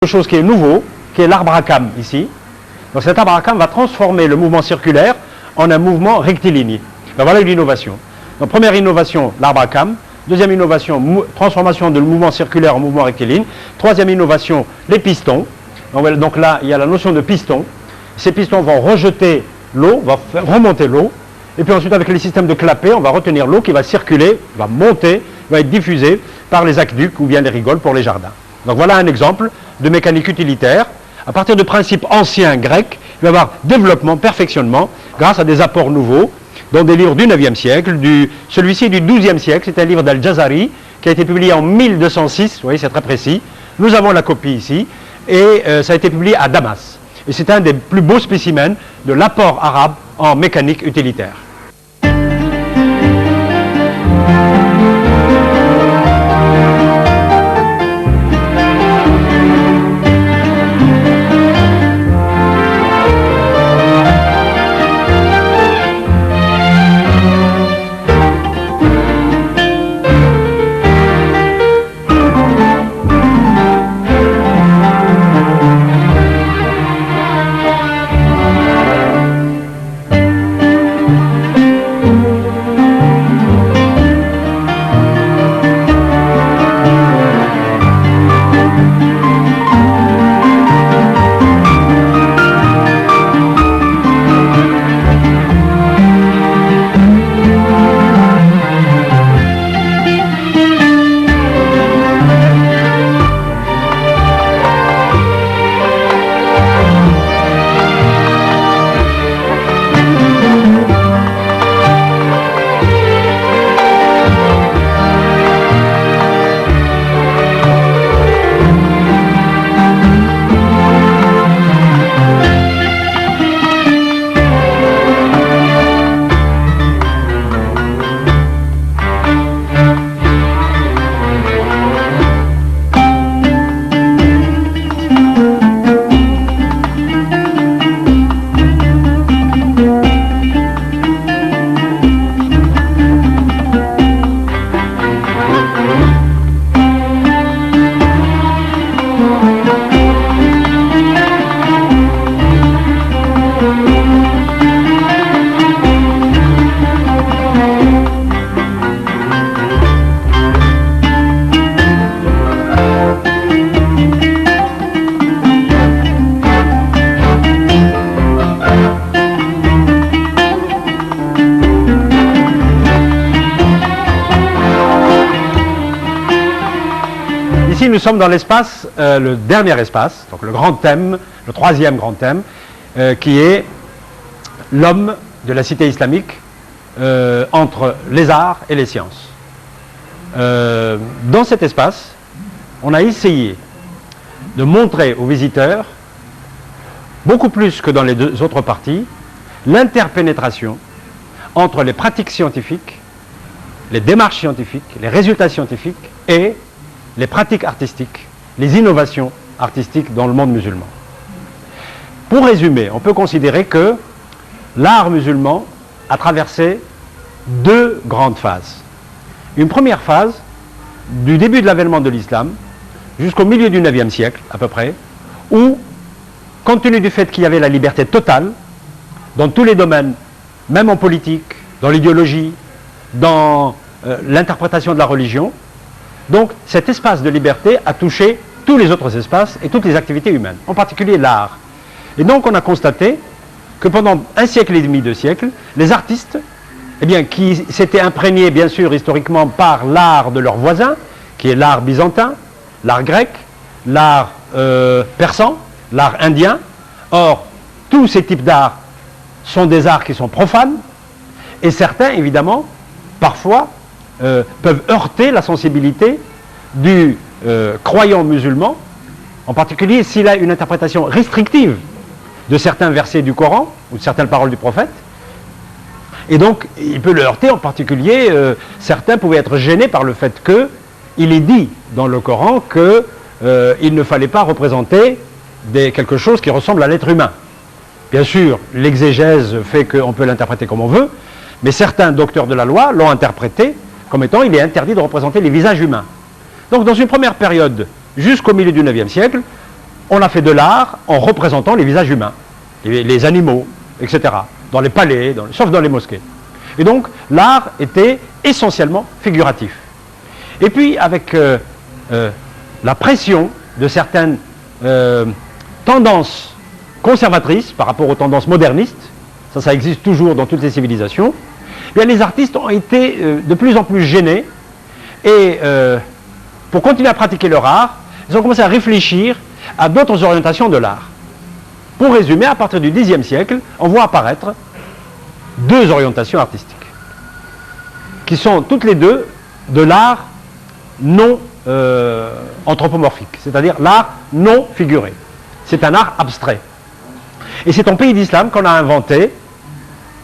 Quelque chose qui est nouveau, qui est l'arbre à cames ici. Donc cet arbre à cames va transformer le mouvement circulaire en un mouvement rectiligne. Ben voilà une innovation. Donc première innovation, l'arbre à cames. Deuxième innovation, transformation du mouvement circulaire en mouvement rectiligne. Troisième innovation, les pistons. Donc là, il y a la notion de piston. Ces pistons vont rejeter l'eau, vont remonter l'eau. Et puis ensuite, avec les systèmes de clapet, on va retenir l'eau qui va circuler, va monter, va être diffusée par les aqueducs ou bien les rigoles pour les jardins. Donc voilà un exemple de mécanique utilitaire. À partir de principes anciens grecs, il va y avoir développement, perfectionnement, grâce à des apports nouveaux, dans des livres du 9e siècle, celui-ci du 12e siècle, c'est un livre d'Al-Jazari, qui a été publié en 1206, vous voyez c'est très précis. Nous avons la copie ici, et ça a été publié à Damas. Et c'est un des plus beaux spécimens de l'apport arabe en mécanique utilitaire. Ici, nous sommes dans l'espace, le dernier espace, donc le grand thème, le troisième grand thème, qui est l'homme de la cité islamique entre les arts et les sciences. Dans cet espace, on a essayé de montrer aux visiteurs, beaucoup plus que dans les deux autres parties, l'interpénétration entre les pratiques scientifiques, les démarches scientifiques, les résultats scientifiques et les pratiques artistiques, les innovations artistiques dans le monde musulman. Pour résumer, on peut considérer que l'art musulman a traversé deux grandes phases. Une première phase, du début de l'avènement de l'islam jusqu'au milieu du 9e siècle à peu près, où, compte tenu du fait qu'il y avait la liberté totale dans tous les domaines, même en politique, dans l'idéologie, dans l'interprétation de la religion, donc cet espace de liberté a touché tous les autres espaces et toutes les activités humaines, en particulier l'art. Et donc on a constaté que pendant un siècle et demi, 2 siècles, les artistes, eh bien, qui s'étaient imprégnés bien sûr historiquement par l'art de leurs voisins, qui est l'art byzantin, l'art grec, l'art persan, l'art indien. Or, tous ces types d'art sont des arts qui sont profanes, et certains, évidemment, parfois, peuvent heurter la sensibilité du croyant musulman, en particulier s'il a une interprétation restrictive de certains versets du Coran ou de certaines paroles du prophète. Et donc, il peut le heurter, en particulier, certains pouvaient être gênés par le fait qu'il est dit dans le Coran qu'il ne fallait pas représenter quelque chose qui ressemble à l'être humain. Bien sûr, l'exégèse fait qu'on peut l'interpréter comme on veut, mais certains docteurs de la loi l'ont interprété comme étant il est interdit de représenter les visages humains. Donc dans une première période, jusqu'au milieu du 9e siècle, on a fait de l'art en représentant les visages humains, les animaux, etc., dans les palais, sauf dans les mosquées. Et donc, l'art était essentiellement figuratif. Et puis, avec la pression de certaines tendances conservatrices par rapport aux tendances modernistes, ça existe toujours dans toutes les civilisations, eh bien, les artistes ont été de plus en plus gênés et pour continuer à pratiquer leur art, ils ont commencé à réfléchir à d'autres orientations de l'art. Pour résumer, à partir du Xe siècle, on voit apparaître deux orientations artistiques qui sont toutes les deux de l'art non anthropomorphique, c'est-à-dire l'art non figuré. C'est un art abstrait. Et c'est en pays d'islam qu'on a inventé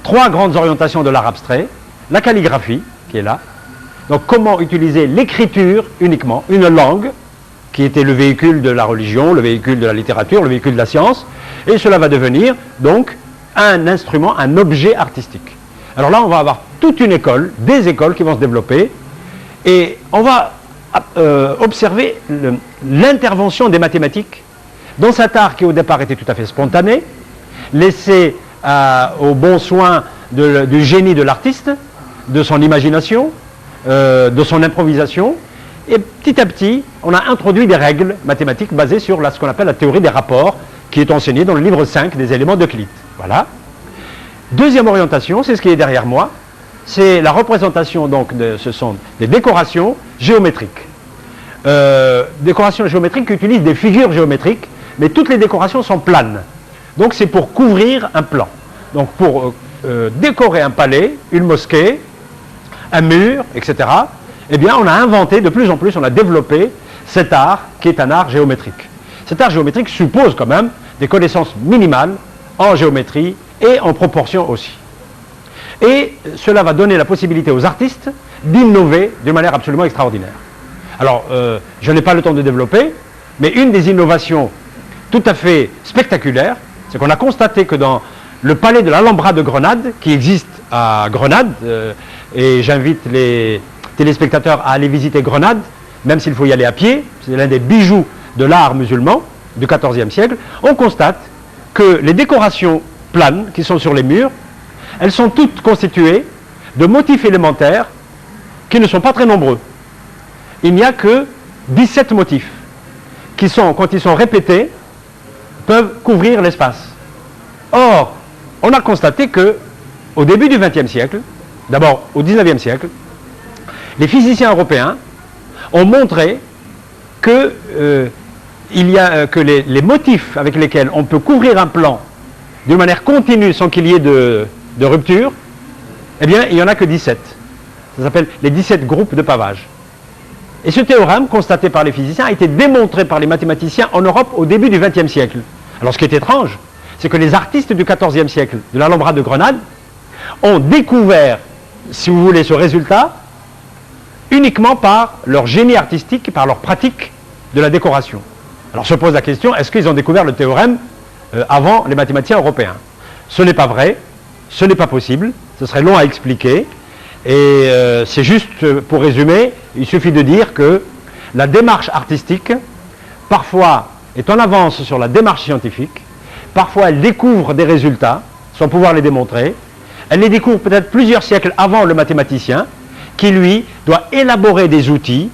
trois grandes orientations de l'art abstrait. La calligraphie, qui est là. Donc comment utiliser l'écriture uniquement, une langue, qui était le véhicule de la religion, le véhicule de la littérature, le véhicule de la science, et cela va devenir donc un instrument, un objet artistique. Alors là, on va avoir toute une école, des écoles qui vont se développer, et on va observer l'intervention des mathématiques dans cet art qui au départ était tout à fait spontané, laissé au bon soin du génie de l'artiste, de son imagination, de son improvisation, et petit à petit, on a introduit des règles mathématiques basées sur ce qu'on appelle la théorie des rapports, qui est enseignée dans le livre 5 des éléments d'Euclide. Voilà. Deuxième orientation, c'est ce qui est derrière moi, c'est la représentation, donc, ce sont des décorations géométriques. Décorations géométriques qui utilisent des figures géométriques, mais toutes les décorations sont planes. Donc c'est pour couvrir un plan. Donc pour décorer un palais, une mosquée, un mur, etc., eh bien on a inventé de plus en plus, on a développé cet art qui est un art géométrique. Cet art géométrique suppose quand même des connaissances minimales en géométrie et en proportion aussi. Et cela va donner la possibilité aux artistes d'innover d'une manière absolument extraordinaire. Alors, je n'ai pas le temps de développer, mais une des innovations tout à fait spectaculaires, c'est qu'on a constaté que dans le palais de l'Alhambra de Grenade, qui existe à Grenade, et j'invite les téléspectateurs à aller visiter Grenade, même s'il faut y aller à pied, c'est l'un des bijoux de l'art musulman du XIVe siècle, on constate que les décorations planes qui sont sur les murs, elles sont toutes constituées de motifs élémentaires qui ne sont pas très nombreux. Il n'y a que 17 motifs qui sont, quand ils sont répétés, peuvent couvrir l'espace. Or, on a constaté que au début du XXe siècle, d'abord au XIXe siècle, les physiciens européens ont montré que, les motifs avec lesquels on peut couvrir un plan d'une manière continue sans qu'il y ait de rupture, eh bien, il n'y en a que 17. Ça s'appelle les 17 groupes de pavage. Et ce théorème, constaté par les physiciens, a été démontré par les mathématiciens en Europe au début du XXe siècle. Alors ce qui est étrange, c'est que les artistes du XIVe siècle, de l'Alhambra de Grenade, ont découvert, si vous voulez, ce résultat uniquement par leur génie artistique, par leur pratique de la décoration. Alors se pose la question, est-ce qu'ils ont découvert le théorème avant les mathématiciens européens? Ce n'est pas vrai, ce n'est pas possible, ce serait long à expliquer, et c'est juste, pour résumer, il suffit de dire que la démarche artistique, parfois, est en avance sur la démarche scientifique, parfois elle découvre des résultats, sans pouvoir les démontrer, elle les découvre peut-être plusieurs siècles avant le mathématicien, qui lui doit élaborer des outils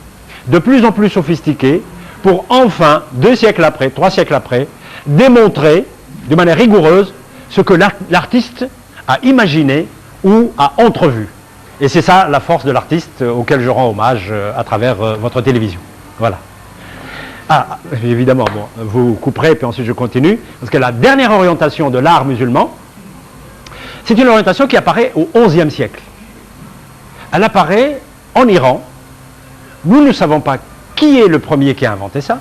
de plus en plus sophistiqués pour enfin, 2 siècles après, 3 siècles après, démontrer de manière rigoureuse ce que l'artiste a imaginé ou a entrevu. Et c'est ça la force de l'artiste auquel je rends hommage à travers votre télévision. Voilà. Ah, évidemment, bon, vous couperez, puis ensuite je continue, parce que la dernière orientation de l'art musulman, c'est une orientation qui apparaît au XIe siècle. Elle apparaît en Iran. Nous ne savons pas qui est le premier qui a inventé ça.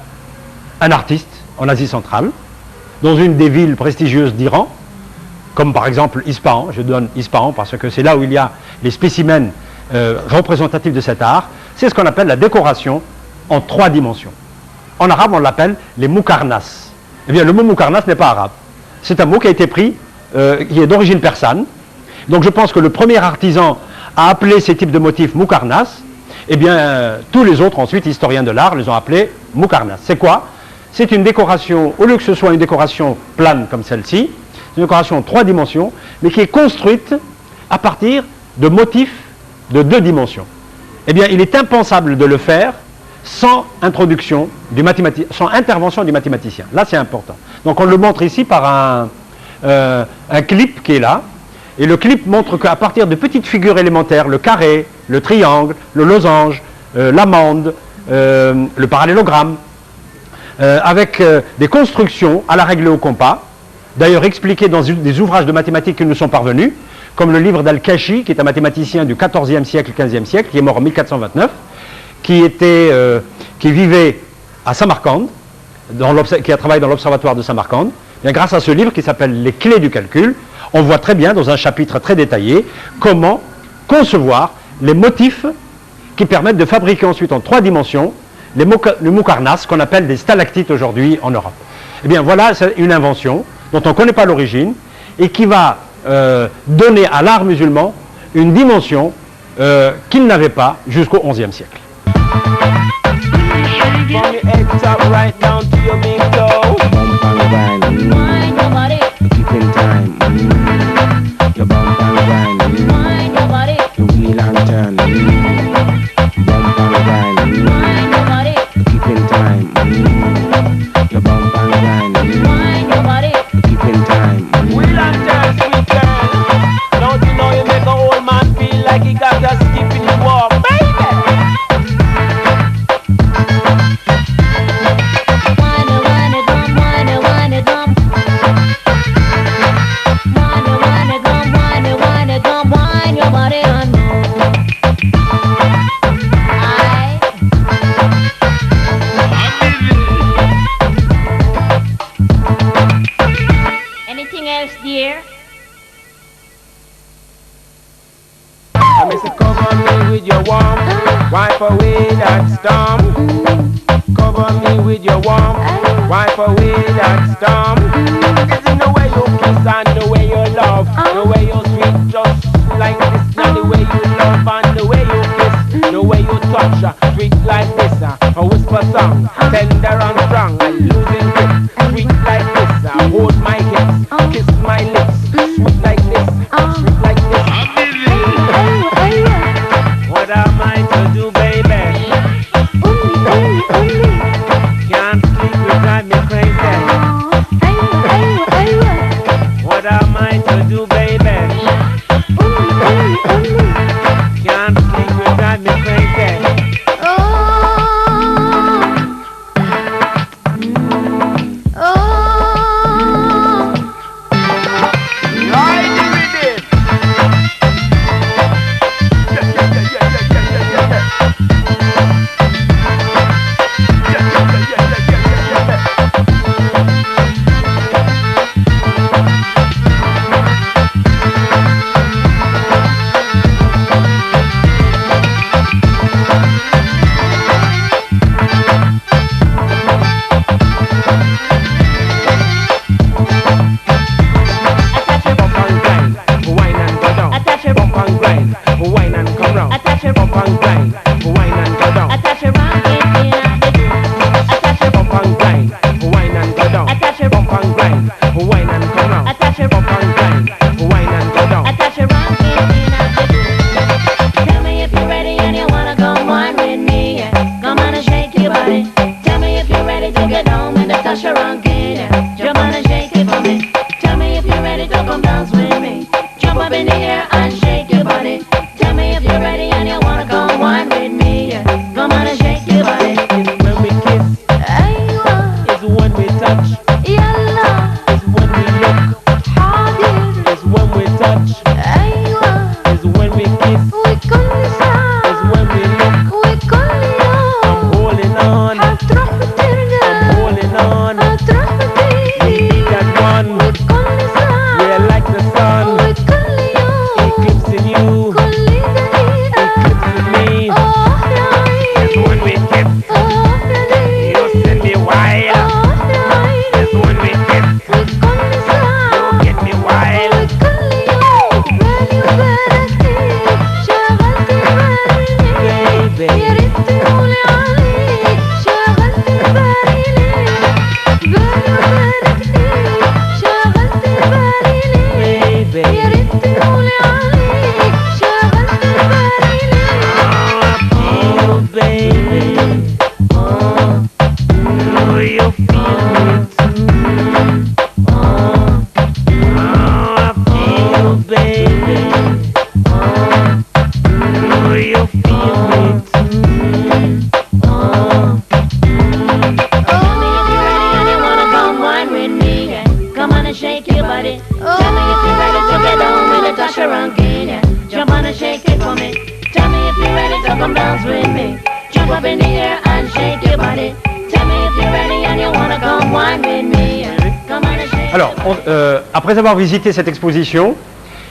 Un artiste en Asie centrale, dans une des villes prestigieuses d'Iran, comme par exemple Ispahan. Je donne Ispahan parce que c'est là où il y a les spécimens représentatifs de cet art. C'est ce qu'on appelle la décoration en 3 dimensions. En arabe, on l'appelle les moukarnas. Eh bien, le mot moukarnas n'est pas arabe. C'est un mot qui a été pris, qui est d'origine persane. Donc je pense que le premier artisan a appelé ces types de motifs moukarnas. Eh bien, tous les autres, ensuite, historiens de l'art, les ont appelés moukarnas. C'est quoi? c'est une décoration, au lieu que ce soit une décoration plane comme celle-ci, c'est une décoration en 3 dimensions, mais qui est construite à partir de motifs de 2 dimensions. Eh bien, il est impensable de le faire sans introduction sans intervention du mathématicien. Là, c'est important. Donc, on le montre ici par un clip qui est là. Et le clip montre qu'à partir de petites figures élémentaires, le carré, le triangle, le losange, l'amande, le parallélogramme, avec des constructions à la règle et au compas, d'ailleurs expliquées dans des ouvrages de mathématiques qui nous sont parvenus, comme le livre d'Al-Kashi, qui est un mathématicien du XIVe siècle, XVe siècle, qui est mort en 1429, qui vivait à Samarcande, qui a travaillé dans l'observatoire de Samarcande. Bien, grâce à ce livre qui s'appelle « Les clés du calcul », on voit très bien, dans un chapitre très détaillé, comment concevoir les motifs qui permettent de fabriquer ensuite en 3 dimensions le Muqarnas, qu'on appelle des stalactites aujourd'hui en Europe. Eh bien, voilà une invention dont on ne connaît pas l'origine et qui va donner à l'art musulman une dimension qu'il n'avait pas jusqu'au XIe siècle. Wipe away that storm. Cover me with your warmth. Wipe away that storm. It's in the way you kiss and the way you love. The way you sweet just like this. Now the way you love and the way you kiss. The way you touch, sweet like this. A whisper song, tender and strong. I'm losing grip, sweet like this. Hold my hips, kiss my lips. Sweet like this, sweet like this. What am I to do, baby? Can't sleep, you drive me crazy. What am I to do, baby? Can't sleep, you drive me crazy. Alors, après avoir visité cette exposition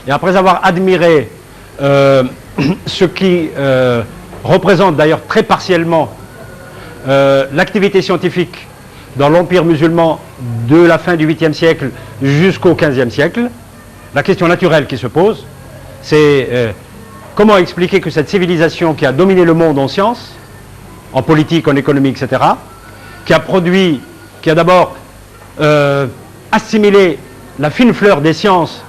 et après avoir admiré ce qui représente d'ailleurs très partiellement l'activité scientifique dans l'Empire musulman de la fin du 8e siècle jusqu'au 15e siècle, la question naturelle qui se pose, c'est comment expliquer que cette civilisation qui a dominé le monde en sciences, en politique, en économie, etc., qui a d'abord assimilé la fine fleur des sciences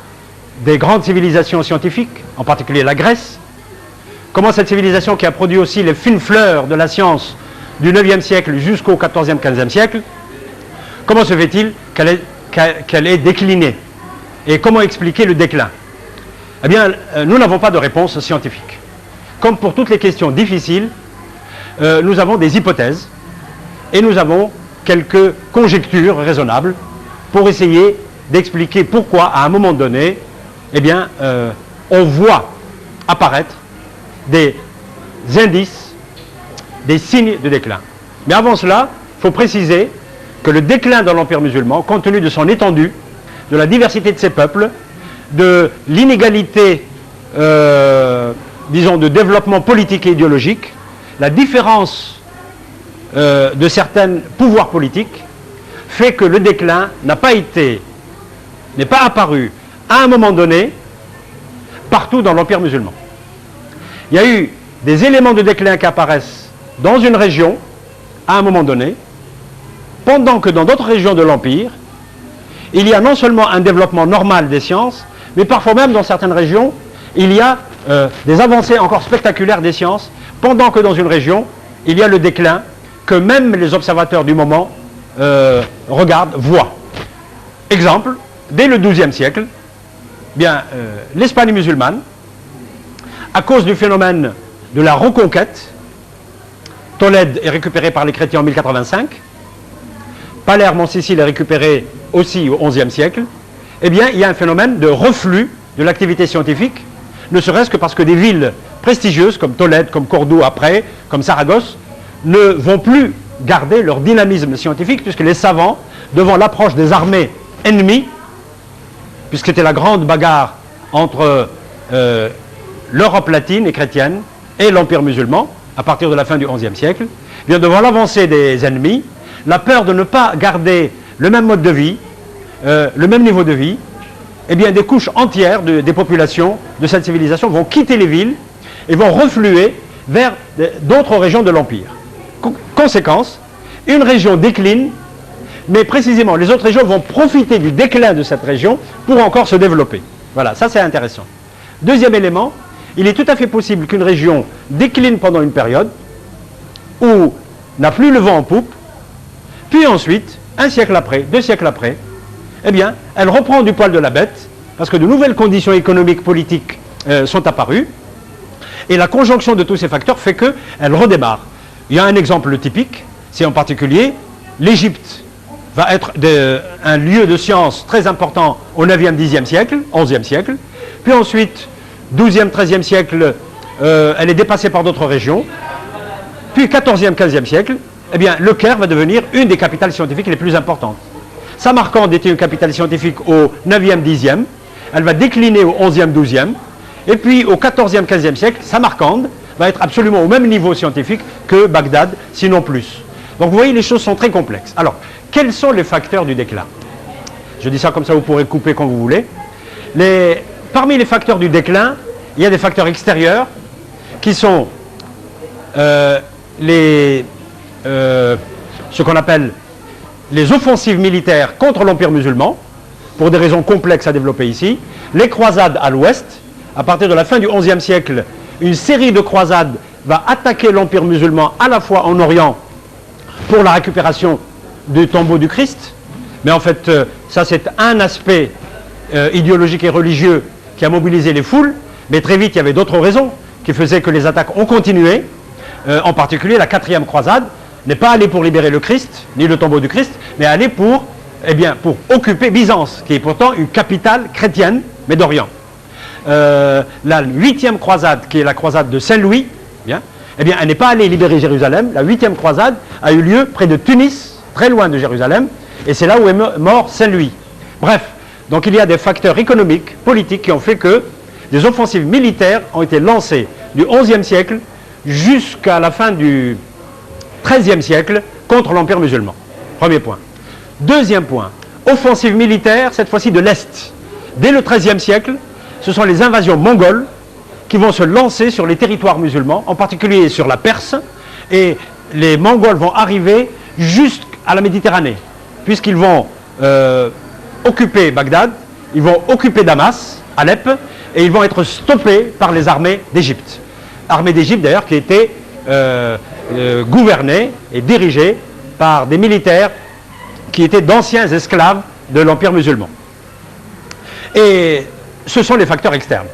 des grandes civilisations scientifiques, en particulier la Grèce, comment cette civilisation qui a produit aussi les fines fleurs de la science du 9e siècle jusqu'au 14e, 15e siècle, comment se fait-il qu'elle ait décliné? Et comment expliquer le déclin? Eh bien, nous n'avons pas de réponse scientifique. Comme pour toutes les questions difficiles, nous avons des hypothèses et nous avons quelques conjectures raisonnables pour essayer d'expliquer pourquoi, à un moment donné, eh bien, on voit apparaître des indices, des signes de déclin. Mais avant cela, il faut préciser que le déclin dans l'Empire musulman, compte tenu de son étendue, de la diversité de ses peuples, de l'inégalité, disons, de développement politique et idéologique, la différence de certains pouvoirs politiques, fait que le déclin n'est pas apparu à un moment donné partout dans l'Empire musulman. Il y a eu des éléments de déclin qui apparaissent dans une région à un moment donné, pendant que dans d'autres régions de l'Empire, il y a non seulement un développement normal des sciences, mais parfois même dans certaines régions, il y a des avancées encore spectaculaires des sciences, pendant que dans une région, il y a le déclin que même les observateurs du moment regardent, voient. Exemple, dès le XIIe siècle, l'Espagne musulmane, à cause du phénomène de la reconquête, Tolède est récupéré par les chrétiens en 1085, Palerme en Sicile est récupéré aussi au XIe siècle, eh bien, il y a un phénomène de reflux de l'activité scientifique, ne serait-ce que parce que des villes prestigieuses comme Tolède, comme Cordoue après, comme Saragosse, ne vont plus garder leur dynamisme scientifique, puisque les savants, devant l'approche des armées ennemies, puisque c'était la grande bagarre entre l'Europe latine et chrétienne et l'Empire musulman, à partir de la fin du XIe siècle, eh bien, devant l'avancée des ennemis, la peur de ne pas garder le même mode de vie, le même niveau de vie, eh bien, des couches entières des populations de cette civilisation vont quitter les villes et vont refluer vers d'autres régions de l'Empire. Conséquence, une région décline, mais précisément les autres régions vont profiter du déclin de cette région pour encore se développer. Voilà, ça c'est intéressant. Deuxième élément, il est tout à fait possible qu'une région décline pendant une période où n'a plus le vent en poupe, puis ensuite, un siècle après, 2 siècles après, eh bien, elle reprend du poil de la bête, parce que de nouvelles conditions économiques, politiques sont apparues, et la conjonction de tous ces facteurs fait qu'elle redémarre. Il y a un exemple typique, c'est en particulier l'Égypte va être un lieu de science très important au 9e, 10e siècle, 11e siècle, puis ensuite, 12e, 13e siècle, elle est dépassée par d'autres régions, puis 14e, 15e siècle, eh bien, le Caire va devenir une des capitales scientifiques les plus importantes. Samarcande était une capitale scientifique au 9e, 10e, elle va décliner au 11e, 12e, et puis au 14e, 15e siècle, Samarcande va être absolument au même niveau scientifique que Bagdad, sinon plus. Donc vous voyez, les choses sont très complexes. Alors, quels sont les facteurs du déclin? Je dis ça comme ça, vous pourrez couper quand vous voulez. Parmi les facteurs du déclin, il y a des facteurs extérieurs qui sont ce qu'on appelle les offensives militaires contre l'Empire musulman, pour des raisons complexes à développer ici, les croisades à l'ouest. À partir de la fin du XIe siècle, une série de croisades va attaquer l'Empire musulman à la fois en Orient pour la récupération du tombeau du Christ. Mais en fait, ça c'est un aspect idéologique et religieux qui a mobilisé les foules. Mais très vite, il y avait d'autres raisons qui faisaient que les attaques ont continué. En particulier, la 4e croisade n'est pas allée pour libérer le Christ, ni le tombeau du Christ, mais allée pour occuper Byzance, qui est pourtant une capitale chrétienne, mais d'Orient. La 8e croisade, qui est la croisade de Saint-Louis, elle n'est pas allée libérer Jérusalem. La 8e croisade a eu lieu près de Tunis, très loin de Jérusalem, et c'est là où est mort Saint-Louis. Bref, donc il y a des facteurs économiques, politiques, qui ont fait que des offensives militaires ont été lancées du XIe siècle jusqu'à la fin du XIIIe siècle contre l'Empire musulman. Premier point. Deuxième point, offensive militaire, cette fois-ci de l'Est. Dès le XIIIe siècle, ce sont les invasions mongoles qui vont se lancer sur les territoires musulmans, en particulier sur la Perse, et les Mongols vont arriver jusqu'à la Méditerranée, puisqu'ils vont occuper Bagdad, ils vont occuper Damas, Alep, et ils vont être stoppés par les armées d'Égypte. Armée d'Égypte d'ailleurs qui était gouvernée et dirigée par des militaires qui étaient d'anciens esclaves de l'Empire musulman. Et ce sont les facteurs externes.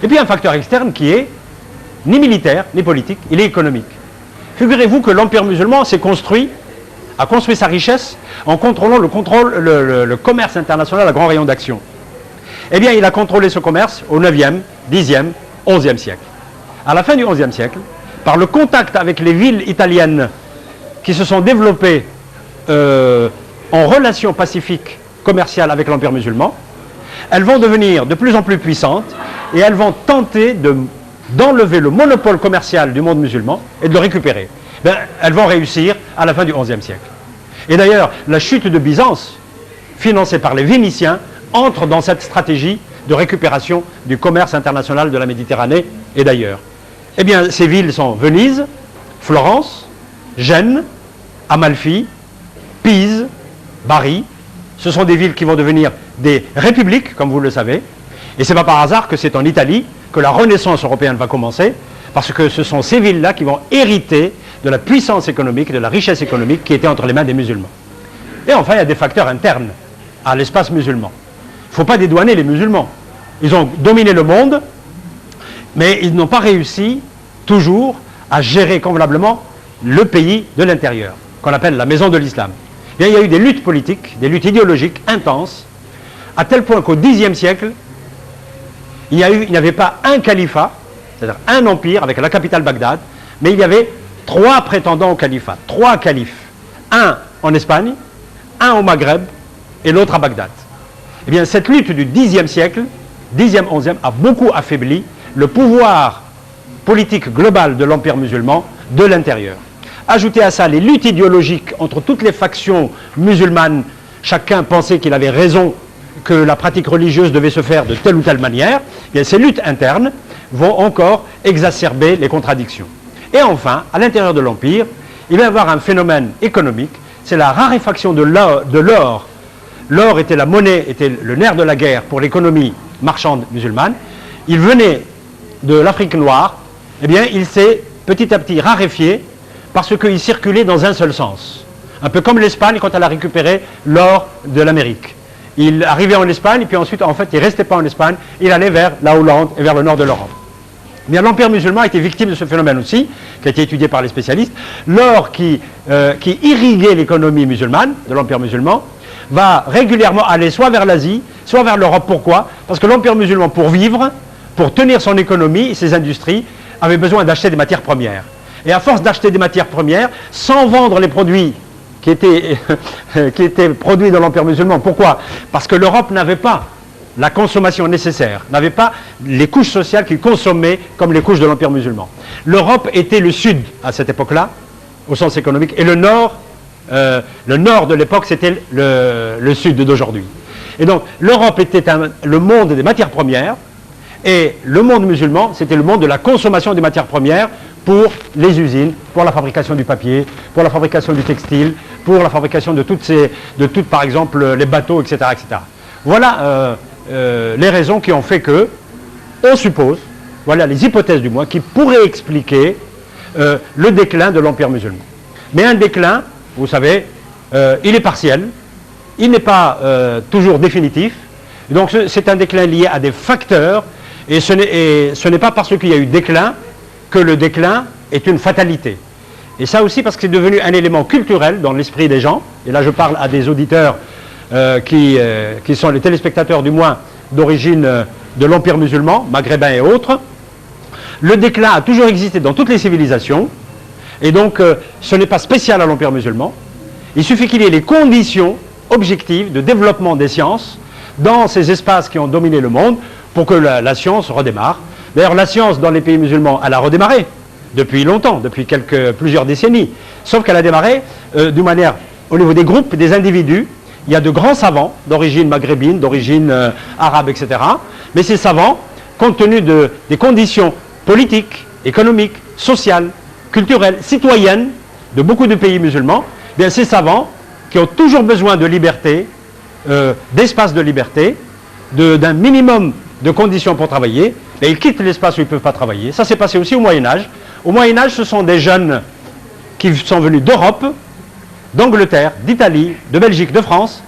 Et puis un facteur externe qui est ni militaire, ni politique, il est économique. Figurez-vous que l'Empire musulman a construit sa richesse en contrôlant le commerce international à grand rayon d'action. Eh bien, il a contrôlé ce commerce au 9e, 10e, 11e siècle. À la fin du 11e siècle, par le contact avec les villes italiennes qui se sont développées en relation pacifique commerciale avec l'Empire musulman, elles vont devenir de plus en plus puissantes et elles vont tenter d'enlever le monopole commercial du monde musulman et de le récupérer. Elles vont réussir à la fin du XIe siècle. Et d'ailleurs, la chute de Byzance, financée par les Vénitiens, entre dans cette stratégie de récupération du commerce international de la Méditerranée et d'ailleurs. Eh bien, ces villes sont Venise, Florence, Gênes, Amalfi, Pise, Bari. Ce sont des villes qui vont devenir des républiques, comme vous le savez. Et ce n'est pas par hasard que c'est en Italie que la Renaissance européenne va commencer, parce que ce sont ces villes-là qui vont hériter de la puissance économique, de la richesse économique qui était entre les mains des musulmans. Et enfin, il y a des facteurs internes à l'espace musulman. Il ne faut pas dédouaner les musulmans. Ils ont dominé le monde, mais ils n'ont pas réussi toujours à gérer convenablement le pays de l'intérieur, qu'on appelle la maison de l'islam. Il y a eu des luttes politiques, des luttes idéologiques intenses, à tel point qu'au Xe siècle, il n'y avait pas un califat, c'est-à-dire un empire avec la capitale Bagdad, mais il y avait 3 prétendants au califat, 3 califes. Un en Espagne, un au Maghreb et l'autre à Bagdad. Eh bien, cette lutte du Xe siècle, Xe, XIe, a beaucoup affaibli le pouvoir politique global de l'Empire musulman de l'intérieur. Ajoutez à ça les luttes idéologiques entre toutes les factions musulmanes, chacun pensait qu'il avait raison, que la pratique religieuse devait se faire de telle ou telle manière, et ces luttes internes vont encore exacerber les contradictions. Et enfin, à l'intérieur de l'Empire, il va y avoir un phénomène économique, c'est la raréfaction de l'or. L'or était la monnaie, était le nerf de la guerre pour l'économie marchande musulmane. Il venait de l'Afrique noire, eh bien, il s'est petit à petit raréfié parce qu'il circulait dans un seul sens. Un peu comme l'Espagne quand elle a récupéré l'or de l'Amérique. Il arrivait en Espagne, et puis ensuite, en fait, il ne restait pas en Espagne, il allait vers la Hollande et vers le nord de l'Europe. Mais l'Empire musulman a été victime de ce phénomène aussi, qui a été étudié par les spécialistes. L'or qui irriguait l'économie musulmane, de l'Empire musulman, va régulièrement aller soit vers l'Asie, soit vers l'Europe. Pourquoi? Parce que l'Empire musulman, pour vivre, pour tenir son économie et ses industries, avait besoin d'acheter des matières premières. Et à force d'acheter des matières premières, sans vendre les produits qui étaient produits dans l'Empire musulman. Pourquoi? Parce que l'Europe n'avait pas la consommation nécessaire, n'avait pas les couches sociales qu'il consommait comme les couches de l'Empire musulman. L'Europe était le sud à cette époque-là, au sens économique, et le nord de l'époque, c'était le sud d'aujourd'hui. Et donc, l'Europe était le monde des matières premières, et le monde musulman, c'était le monde de la consommation des matières premières pour les usines, pour la fabrication du papier, pour la fabrication du textile, pour la fabrication de toutes, par exemple, les bateaux, etc. etc. Voilà les raisons qui ont fait que, on suppose, voilà les hypothèses du moins, qui pourraient expliquer le déclin de l'Empire musulman. Mais un déclin, vous savez, il est partiel, il n'est pas toujours définitif. Donc c'est un déclin lié à des facteurs, et ce n'est pas parce qu'il y a eu déclin que le déclin est une fatalité. Et ça aussi parce que c'est devenu un élément culturel dans l'esprit des gens, et là je parle à des auditeurs qui sont les téléspectateurs du moins d'origine de l'Empire musulman, maghrébin et autres. Le déclin a toujours existé dans toutes les civilisations, et donc ce n'est pas spécial à l'Empire musulman. Il suffit qu'il y ait les conditions objectives de développement des sciences dans ces espaces qui ont dominé le monde pour que la science redémarre. D'ailleurs, la science dans les pays musulmans, elle a redémarré depuis longtemps, depuis plusieurs décennies. Sauf qu'elle a démarré d'une manière, au niveau des groupes, des individus. Il y a de grands savants d'origine maghrébine, d'origine arabe, etc. Mais ces savants, compte tenu des conditions politiques, économiques, sociales, culturelles, citoyennes de beaucoup de pays musulmans, bien ces savants qui ont toujours besoin de liberté, d'espace de liberté, d'un minimum de conditions pour travailler, et ils quittent l'espace où ils ne peuvent pas travailler. Ça s'est passé aussi au Moyen-Âge. Au Moyen-Âge, ce sont des jeunes qui sont venus d'Europe, d'Angleterre, d'Italie, de Belgique, de France,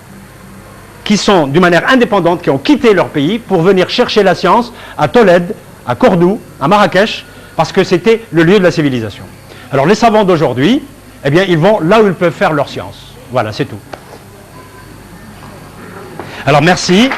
qui sont d'une manière indépendante, qui ont quitté leur pays pour venir chercher la science à Tolède, à Cordoue, à Marrakech, parce que c'était le lieu de la civilisation. Alors les savants d'aujourd'hui, eh bien, ils vont là où ils peuvent faire leur science. Voilà, c'est tout. Alors merci.